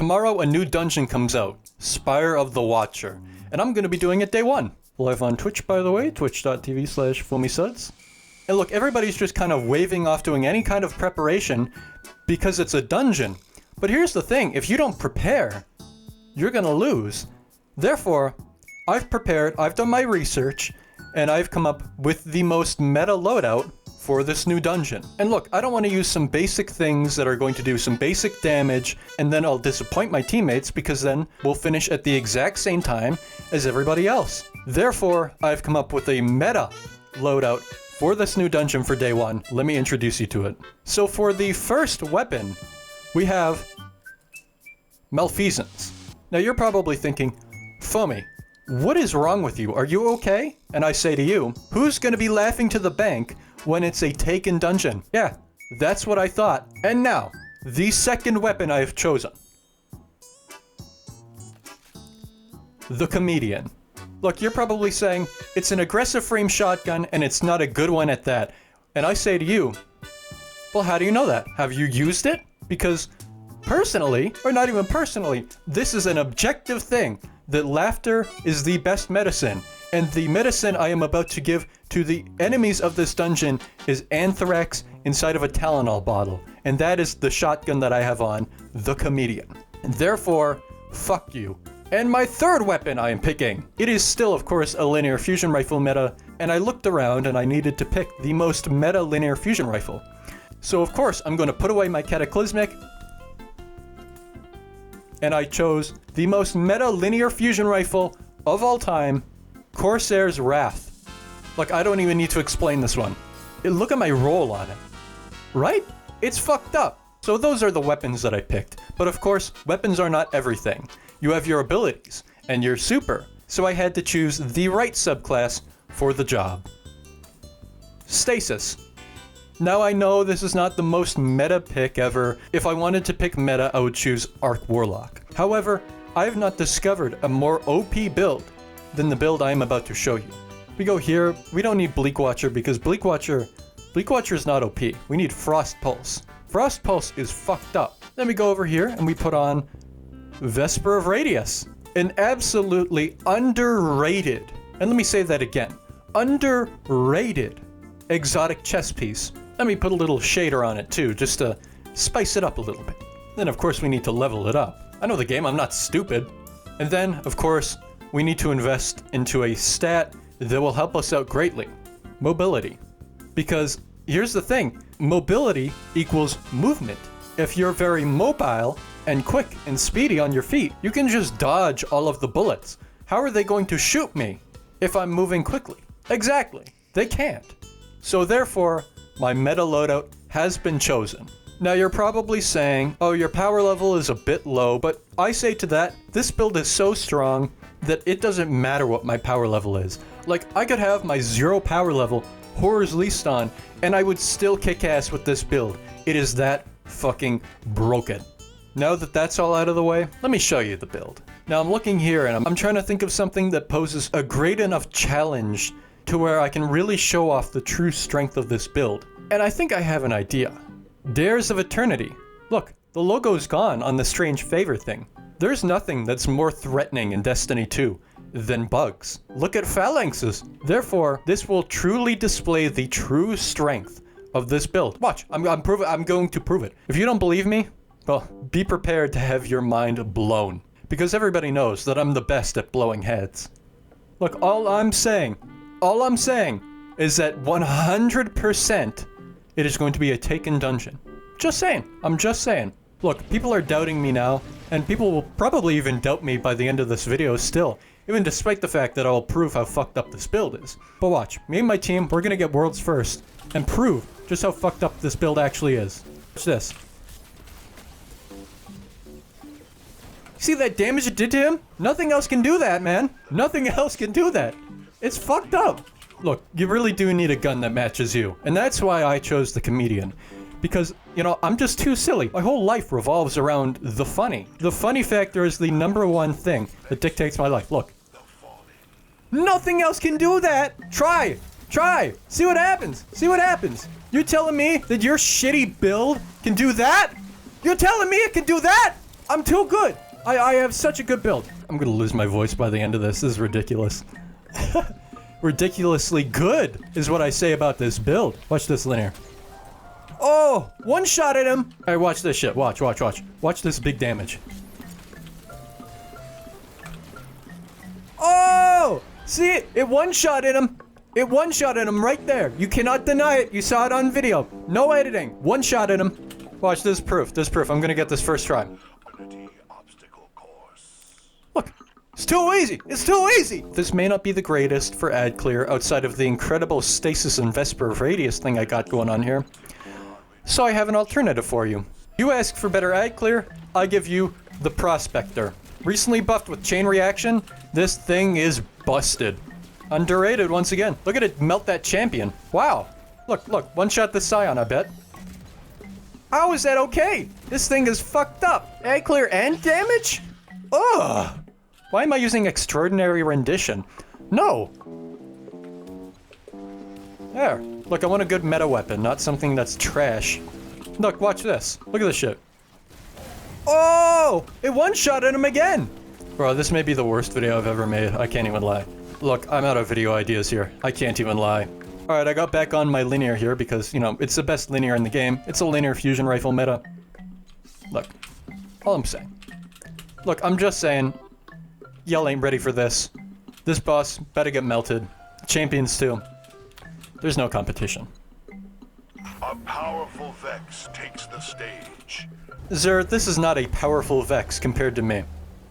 tomorrow a new dungeon comes out, Spire of the Watcher, and I'm gonna be doing it day one. Live on Twitch, by the way, twitch.tv/FoamySuds. And look, everybody's just kind of waving off doing any kind of preparation because it's a dungeon. But here's the thing, if you don't prepare, you're gonna lose. Therefore, I've prepared, I've done my research, and I've come up with the most meta loadout for this new dungeon. And look, I don't want to use some basic things that are going to do some basic damage, and then I'll disappoint my teammates because then we'll finish at the exact same time as everybody else. Therefore, I've come up with a meta loadout for this new dungeon for day one. Let me introduce you to it. So for the first weapon, we have Malfeasance. Now you're probably thinking, Foamy, what is wrong with you? Are you okay? And I say to you, who's gonna be laughing to the bank when it's a taken dungeon? Yeah, that's what I thought. And now, the second weapon I have chosen. The Comedian. Look, you're probably saying, it's an aggressive frame shotgun and it's not a good one at that. And I say to you, well, how do you know that? Have you used it? Because personally, or not even personally, this is an objective thing, that laughter is the best medicine. And the medicine I am about to give to the enemies of this dungeon is anthrax inside of a Tylenol bottle. And that is the shotgun that I have on, the Comedian. And therefore, fuck you. And my third weapon I am picking. It is still, of course, a linear fusion rifle meta, and I looked around and I needed to pick the most meta linear fusion rifle. So of course, I'm going to put away my Cataclysmic, and I chose the most meta linear fusion rifle of all time, Corsair's Wrath. Look, I don't even need to explain this one. Look at my roll on it. Right? It's fucked up. So those are the weapons that I picked. But of course, weapons are not everything. You have your abilities and your super. So I had to choose the right subclass for the job. Stasis. Now I know this is not the most meta pick ever. If I wanted to pick meta, I would choose Arc Warlock. However, I have not discovered a more OP build than the build I am about to show you. We go here, we don't need Bleak Watcher because Bleak Watcher is not OP. We need Frost Pulse. Frost Pulse is fucked up. Then we go over here and we put on Vesper of Radius. An absolutely underrated, and let me say that again, underrated exotic chess piece. Let me put a little shader on it too, just to spice it up a little bit. Then of course we need to level it up. I know the game, I'm not stupid. And then, of course, we need to invest into a stat that will help us out greatly. Mobility. Because here's the thing, mobility equals movement. If you're very mobile and quick and speedy on your feet, you can just dodge all of the bullets. How are they going to shoot me if I'm moving quickly? Exactly, they can't. So therefore, my meta loadout has been chosen. Now you're probably saying, oh, your power level is a bit low, but I say to that, this build is so strong that it doesn't matter what my power level is. Like, I could have my 0 power level, Horror's Least on, and I would still kick ass with this build. It is that fucking broken. Now that that's all out of the way, let me show you the build. Now I'm looking here and I'm trying to think of something that poses a great enough challenge to where I can really show off the true strength of this build. And I think I have an idea. Dares of Eternity. Look, the logo's gone on the strange favor thing. There's nothing that's more threatening in Destiny 2 than bugs. Look at phalanxes. Therefore, this will truly display the true strength of this build. Watch, I'm going to prove it. If you don't believe me, well, be prepared to have your mind blown. Because everybody knows that I'm the best at blowing heads. Look, all I'm saying is that 100% it is going to be a taken dungeon. Just saying. I'm just saying. Look, people are doubting me now, and people will probably even doubt me by the end of this video still, even despite the fact that I'll prove how fucked up this build is. But watch, me and my team, we're gonna get worlds first, and prove just how fucked up this build actually is. Watch this. See that damage it did to him? Nothing else can do that, man. Nothing else can do that. It's fucked up. Look, you really do need a gun that matches you. And that's why I chose the Comedian. Because, you know, I'm just too silly. My whole life revolves around the funny. The funny factor is the #1 thing that dictates my life. Look. Nothing else can do that. Try. Try. See what happens. See what happens. You're telling me that your shitty build can do that? You're telling me it can do that? I'm too good. I have such a good build. I'm gonna lose my voice by the end of this. This is ridiculous. Ridiculously good is what I say about this build. Watch this linear. Oh, one shot at him. All right, watch this shit. Watch. Watch this big damage. Oh, see it? It one shot at him. It one shot at him right there. You cannot deny it. You saw it on video. No editing. One shot at him. Watch this proof. This proof. I'm gonna get this first try. Look, it's too easy. It's too easy. This may not be the greatest for ad clear outside of the incredible stasis and Vesper radius thing I got going on here. So I have an alternative for you. You ask for better ad clear, I give you the Prospector. Recently buffed with chain reaction, this thing is busted. Underrated once again. Look at it melt that champion. Wow. Look, one shot the Scion, I bet. How is that okay? This thing is fucked up. Ad clear and damage? Ugh. Why am I using extraordinary rendition? No. There. Look, I want a good meta weapon, not something that's trash. Look, watch this. Look at this shit. Oh! It one-shotted him again! Bro, this may be the worst video I've ever made. I can't even lie. Look, I'm out of video ideas here. I can't even lie. Alright, I got back on my linear here because, you know, it's the best linear in the game. It's a linear fusion rifle meta. Look. All I'm saying. Look, I'm just saying, y'all ain't ready for this. This boss better get melted. Champions too. There's no competition. A powerful Vex takes the stage. Zer, this is not a powerful Vex compared to me.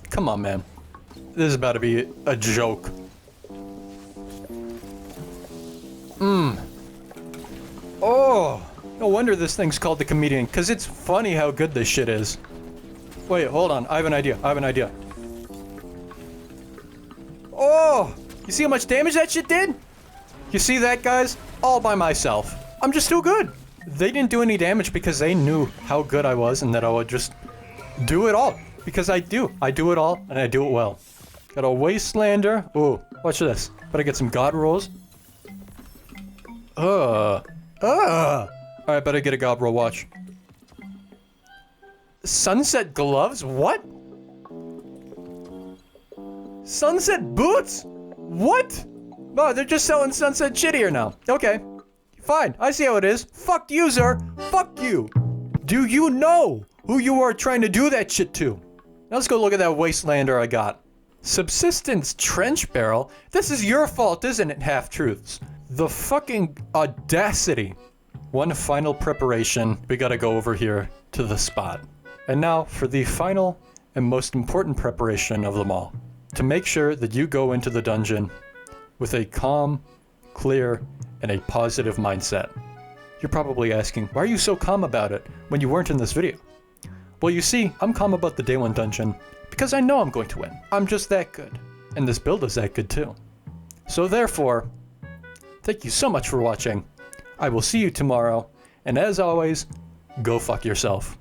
Come on, man. This is about to be a joke. Oh! No wonder this thing's called the Comedian, because it's funny how good this shit is. Wait, hold on. I have an idea. Oh! You see how much damage that shit did? You see that, guys? All by myself. I'm just too good. They didn't do any damage because they knew how good I was and that I would just do it all. Because I do. I do it all, and I do it well. Got a Wastelander. Ooh, watch this. Better get some God rolls. Alright, better get a God roll, watch. Sunset gloves? What? Sunset boots? What? Oh, they're just selling sunset shit here now. Okay. Fine, I see how it is. Fuck you, sir. Fuck you. Do you know who you are trying to do that shit to? Now let's go look at that Wastelander I got. Subsistence trench barrel? This is your fault, isn't it, half-truths? The fucking audacity. One final preparation. We gotta go over here to the spot. And now for the final and most important preparation of them all. To make sure that you go into the dungeon with a calm, clear, and a positive mindset. You're probably asking, why are you so calm about it when you weren't in this video? Well, you see, I'm calm about the day one dungeon because I know I'm going to win. I'm just that good. And this build is that good too. So therefore, thank you so much for watching. I will see you tomorrow. And as always, go fuck yourself.